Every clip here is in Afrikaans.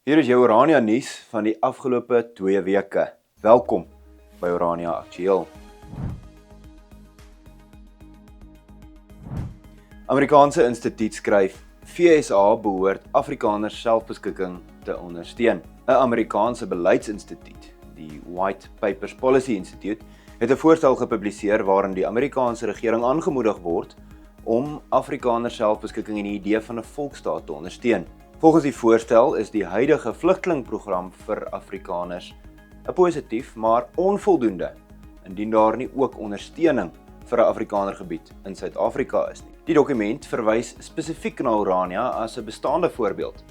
Hier is jou Orania nuus van die afgelope 2 weke. Welkom by Orania Aktueel. Amerikaanse instituut skryf: FSA behoort Afrikaners selfbeskikking te ondersteun. 'n Amerikaanse beleidsinstituut, die White Papers Policy Institute, het 'n voorstel gepubliseer waarin die Amerikaanse regering aangemoedig word om Afrikaners selfbeskikking en die idee van 'n volksstaat te ondersteun. Volgens die voorstel is die huidige vlugtelingprogram vir Afrikaners 'n positief, maar onvoldoende, indien daar nie ook ondersteuning vir 'n Afrikanergebied in Suid-Afrika is nie. Die dokument verwys spesifiek na Orania as 'n bestaande voorbeeld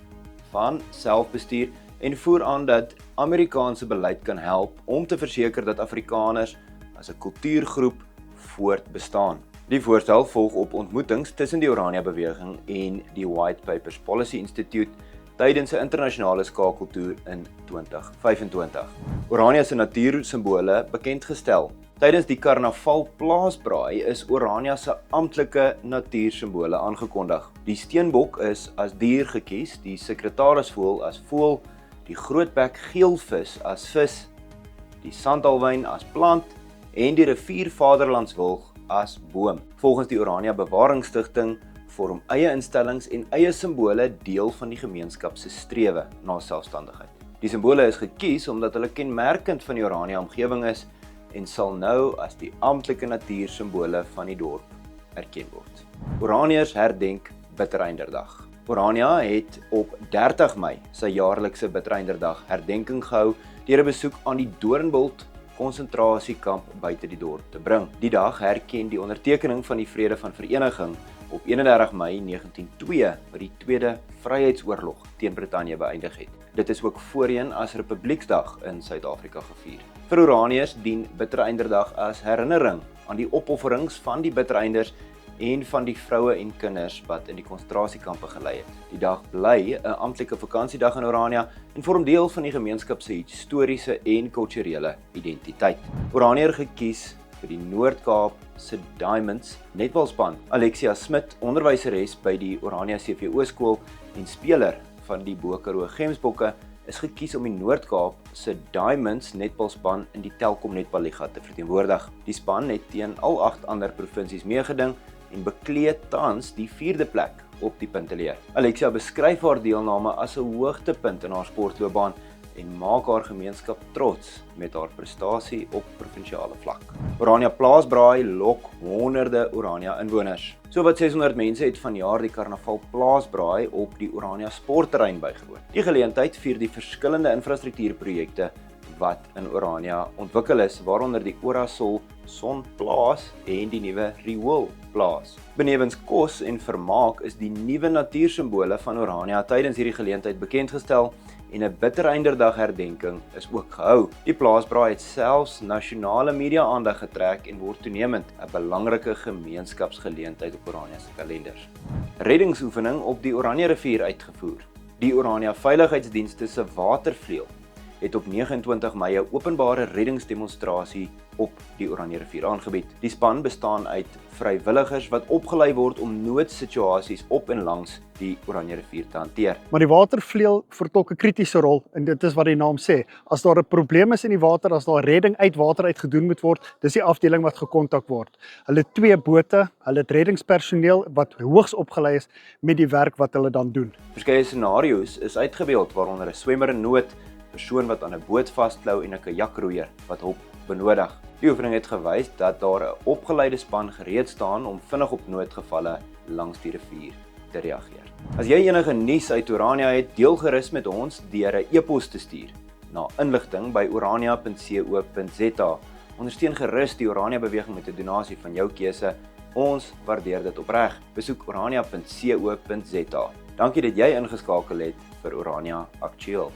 van selfbestuur en voer aan dat Amerikaanse beleid kan help om te verseker dat Afrikaners as 'n kultuurgroep voortbestaan. Die voorstel volg op ontmoetings tussen die Orania-beweging en die White Papers Policy Institute tydens 'n internasionale skakeltoer in 2025. Orania se natuursimbole bekendgestel. Tydens die Karnaval Plaasbraai is Orania se amptelike natuursimbole aangekondig. Die steenbok is as dier gekies, die sekretarisvoël as voël, die grootbek geelvis as vis, die sandalwyn as plant en die riviervaderlandswilg as boom. Volgens die Orania Bewaringsstigting vorm eie instellings en eie simbole deel van die gemeenskap se strewe na selfstandigheid. Die simbole is gekies omdat hulle kenmerkend van die Orania omgewing is en sal nou as die amptelike natuursimbole van die dorp erken word. Oraniërs herdenk Bittereinderdag. Orania het op 30 Mei sy jaarlikse Bittereinderdag herdenking gehou deur 'n besoek aan die Doornbult konsentrasiekamp buite die dorp te bring. Die dag herken die ondertekening van die Vrede van Vereniging op 31 Mei 1902 wat die Tweede Vryheidsoorlog teen Brittanje beëindig het. Dit is ook voorheen as Republieksdag in Suid-Afrika gevier. Vir Oraniërs dien Bittereinderdag as herinnering aan die opofferings van die Bittereinders en van die vroue en kinders wat in die konsentrasiekampe gelei het. Die dag bly 'n amptelike vakansiedag in Orania en vorm deel van die gemeenskap se historiese en kulturele identiteit. Oraniër gekies vir die Noord-Kaap se Diamonds netbalspan. Alexia Smit, onderwyseres by die Orania CVO skool en speler van die Bo-Karoo Gemsbokke, is gekies om die Noord-Kaap se Diamonds netbalspan in die Telkom Netballiga te verteenwoordig. Die span het teen al 8 ander provinsies meegeding en bekleed tans die 4de plek op die punteleer. Alexia beskryf haar deelname as 'n hoogtepunt in haar sportloopbaan en maak haar gemeenskap trots met haar prestasie op provinsiale vlak. Orania Plaasbraai lok honderde Orania inwoners. Sowat 600 mense het vanjaar die Karnaval Plaasbraai op die Orania sportterrein bygewoon. Die geleentheid vier die verskillende infrastruktuurprojekte wat in Orania ontwikkel is, waaronder die Orasol Sonplaas en die nuwe Riool Plaas. Benewens kos en vermaak is die nuwe natuursimbole van Orania tydens hierdie geleentheid bekendgestel en 'n Bittereinderdag herdenking is ook gehou. Die plaasbraai het selfs nasionale media aandag getrek en word toenemend 'n belangrike gemeenskapsgeleentheid op Orania se kalenders. Reddingsoefening op die Oranje rivier uitgevoer. Die Orania Veiligheidsdienste se watervleuel het op 29 Mei 'n openbare reddingsdemonstrasie op die Oranje rivier aangebied. Die span bestaan uit vrywilligers wat opgelei word om noodsituasies op en langs die Oranje rivier te hanteer. Maar die watervleuel vertolk 'n kritiese rol en dit is wat die naam sê. As daar 'n probleem is in die water, as daar redding uit water uit gedoen moet word, dis die afdeling wat gekontak word. Hulle het 2 bote, hulle het reddingspersoneel wat hoogs opgelei is met die werk wat hulle dan doen. Verskeie scenario's is uitgebeeld, waaronder 'n swemmer in nood, persoon wat aan 'n boot vasklou en 'n kajakroeier wat hulp benodig. Die oefening het gewys dat daar 'n opgeleide span gereed staan om vinnig op noodgevalle langs die rivier te reageer. As jy enige nuus uit Orania het, deel gerus met ons deur 'n e-pos te stuur na inligting@orania.co.za. Ondersteun gerus die Orania beweging met 'n donasie van jou keuse. Ons waardeer dit opreg. Besoek orania.co.za. Dankie dat jy ingeskakel het vir Orania Aktueel.